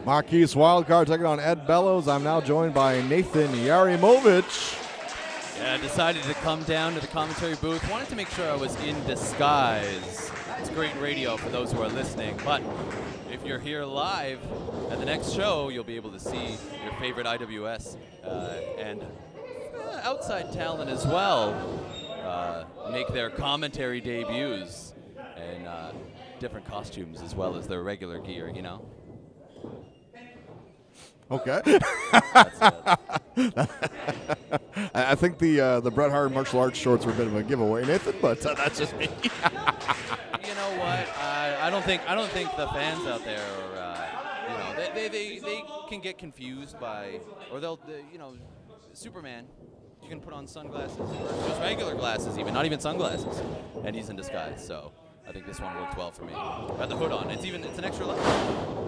Marquise Wild Kard taking on Ed Bellows. I'm now joined by Nathan Yarymovich. Yeah, I decided to come down to the commentary booth. Wanted to make sure I was in disguise. It's great radio for those who are listening, but if you're here live at the next show, you'll be able to see your favorite IWS and outside talent as well make their commentary debuts in different costumes as well as their regular gear, you know? Okay. That's it. I think the Bret Hart martial arts shorts were a bit of a giveaway, Nathan, but that's just me. You know what? I don't think the fans out there are, they can get confused by, or Superman. You can put on sunglasses, or just regular glasses, even not even sunglasses, and he's in disguise. So I think this one worked well for me. Got the hood on. It's an extra level.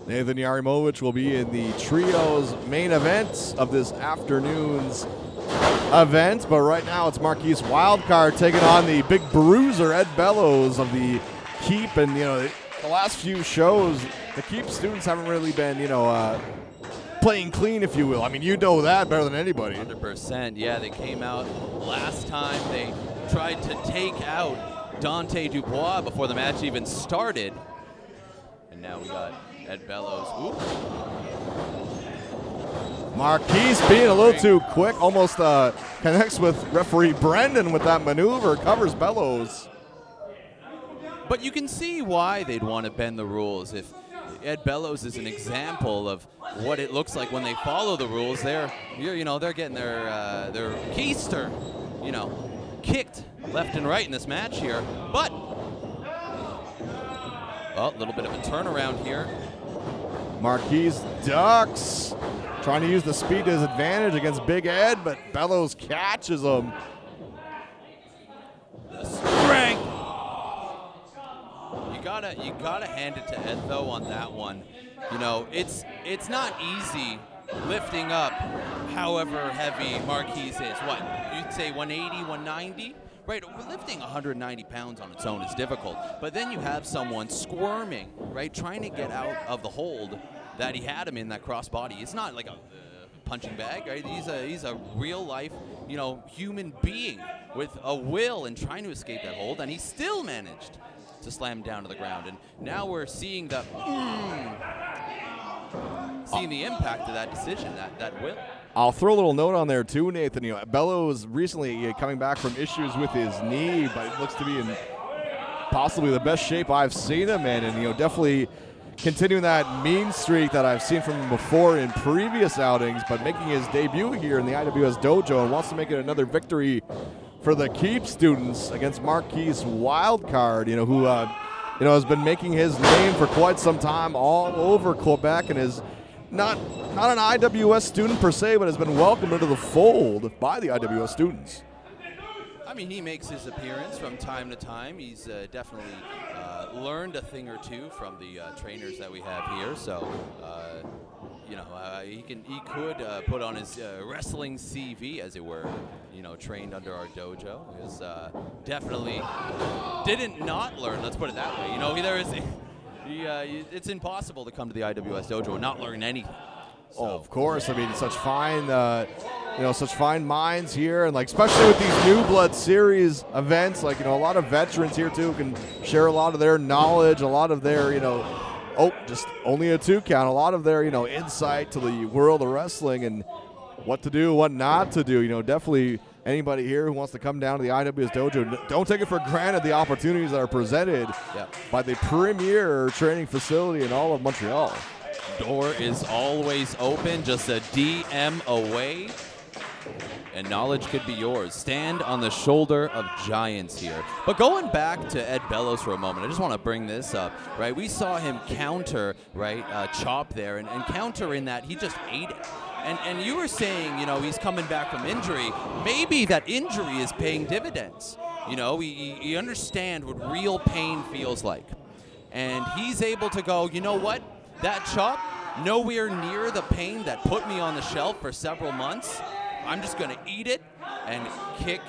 Nathan Yarymovich will be in the trios main event of this afternoon's event, but right now it's Marquise Wild Kard taking on the big bruiser Ed Bellows of the Keep, and the last few shows the Keep students haven't really been playing clean, if you will. I mean, you know that better than anybody. 100%. Yeah, they came out last time. They tried to take out Dante Dubois before the match even started, and now we got Ed Bellows. Ooh. Marquise being a little too quick, almost connects with referee Brendan with that maneuver, covers Bellows. But you can see why they'd want to bend the rules. If Ed Bellows is an example of what it looks like when they follow the rules, they're getting their keister, kicked left and right in this match here. But a little bit of a turnaround here. Marquise ducks, trying to use the speed to his advantage against Big Ed, but Bellows catches him. The strength. You gotta hand it to Ed though on that one. It's not easy lifting up however heavy Marquise is. What, you'd say 180, 190? Right, lifting 190 pounds on its own is difficult, but then you have someone squirming, right, trying to get out of the hold that he had him in, that crossbody. It's not like a punching bag, right? He's a real life, human being with a will and trying to escape that hold, and he still managed to slam down to the ground. And now we're seeing the impact of that decision, that will. I'll throw a little note on there too, Nathan. Bellows recently coming back from issues with his knee, but it looks to be in possibly the best shape I've seen him in, and definitely continuing that mean streak that I've seen from him before in previous outings, but making his debut here in the IWS dojo and wants to make it another victory for the Keep students against Marquise Wild Kard, who has been making his name for quite some time all over Quebec and is not an IWS student per se, but has been welcomed into the fold by the IWS students. I mean, he makes his appearance from time to time. He's definitely learned a thing or two from the trainers that we have here. So, he could put on his wrestling CV, as it were. Trained under our dojo. He was definitely didn't not learn. Let's put it that way. It's impossible to come to the IWS dojo and not learn anything. So. Oh, of course. I mean, such fine minds here, and especially with these New Blood Series events, a lot of veterans here too can share a lot of their knowledge, a lot of their, just only a 2 count, a lot of their, insight to the world of wrestling and what to do, what not to do. Definitely anybody here who wants to come down to the IWS dojo, don't take it for granted the opportunities that are presented by the premier training facility in all of Montreal. Door is always open, just a DM away, and knowledge could be yours. Stand on the shoulder of giants here. But going back to Ed Bellows for a moment, I just want to bring this up, right? We saw him counter, right, chop there, and counter in that he just ate it. And you were saying, he's coming back from injury. Maybe that injury is paying dividends. You understand what real pain feels like. And he's able to go, you know what? That chop, nowhere near the pain that put me on the shelf for several months. I'm just going to eat it and kick.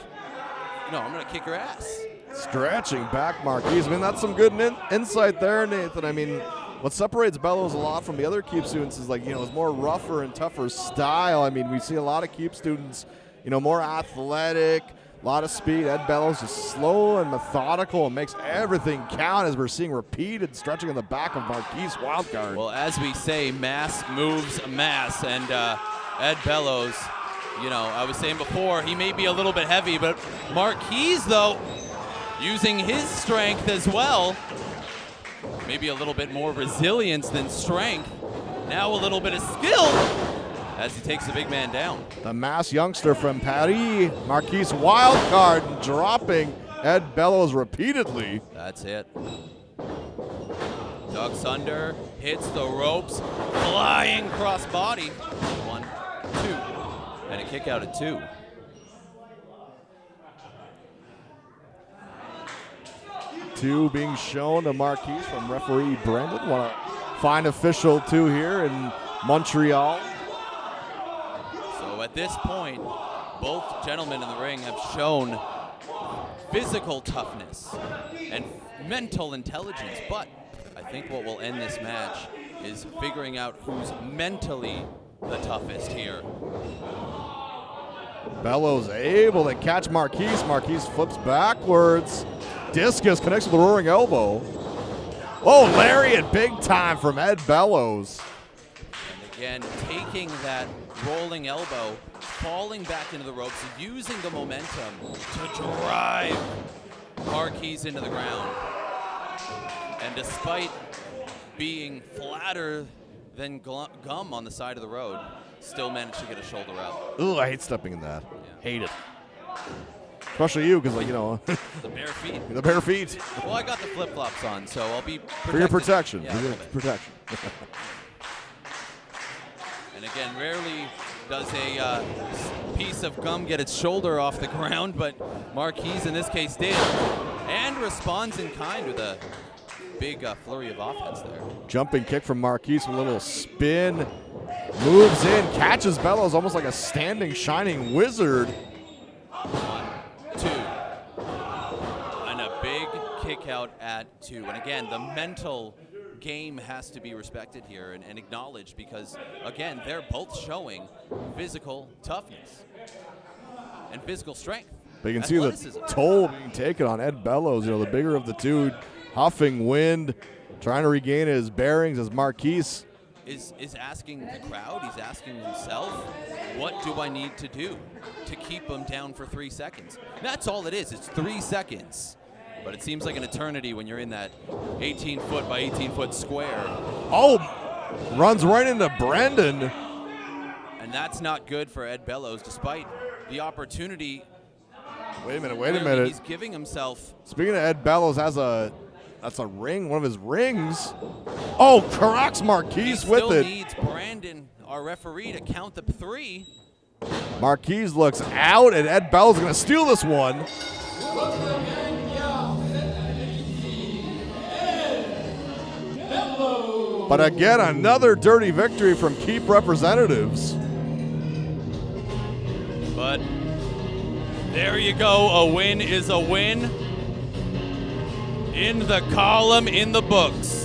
I'm going to kick her ass. Stretching back Marquise. I mean, that's some good insight there, Nathan. I mean, What separates Bellows a lot from the other Keep students is, like, his more rougher and tougher style. I mean, we see a lot of Keep students, more athletic, a lot of speed. Ed Bellows is slow and methodical and makes everything count, as we're seeing repeated stretching in the back of Marquise Wild Kard. Well, as we say, mass moves mass, and Ed Bellows, I was saying before, he may be a little bit heavy, but Marquise, though, using his strength as well, maybe a little bit more resilience than strength, now a little bit of skill as he takes the big man down. The mass youngster from Paris, Marquise Wild Kard, dropping Ed Bellows repeatedly. That's it. Ducks under, hits the ropes, flying cross body. 1, 2, and a kick out at 2. Two being shown to Marquise from referee Brendan. Want to find official 2 here in Montreal. So at this point, both gentlemen in the ring have shown physical toughness and mental intelligence, but I think what will end this match is figuring out who's mentally the toughest here. Bellows able to catch Marquise. Marquise flips backwards. Discus connects with the roaring elbow. Oh, lariat big time from Ed Bellows. And again, taking that rolling elbow, falling back into the ropes, using the momentum to drive Marquise into the ground. And despite being flatter than gum on the side of the road, still managed to get a shoulder out. Ooh, I hate stepping in that. Yeah. Hate it. Especially you, because, The bare feet. the bare feet. Well, I got the flip-flops on, so I'll be protected. For your protection. Yeah, For a your little bit. protection. And again, rarely does a piece of gum get its shoulder off the ground, but Marquise in this case did, and responds in kind with a big flurry of offense there. Jumping kick from Marquise with a little spin. Moves in, catches Bellows almost like a standing, shining wizard. 1, 2, and a big kick out at 2. And again, the mental game has to be respected here and acknowledged, because again, they're both showing physical toughness and physical strength. But you can see the toll being taken on Ed Bellows, the bigger of the two, huffing wind, trying to regain his bearings as Marquise is asking the crowd, he's asking himself, what do I need to do to keep him down for 3 seconds? That's all it is, it's 3 seconds. But it seems like an eternity when you're in that 18-foot by 18-foot square. Oh, runs right into Brendan. And that's not good for Ed Bellows, despite the opportunity. Wait a minute. He's giving himself. Speaking of Ed Bellows, that's a ring, one of his rings. Oh, corrects Marquise with it. He still needs Brandon, our referee, to count the 3. Marquise looks out, and Ed Bellows is going to steal this one. But again, another dirty victory from Keep representatives. But there you go, a win is a win. In the column, in the books.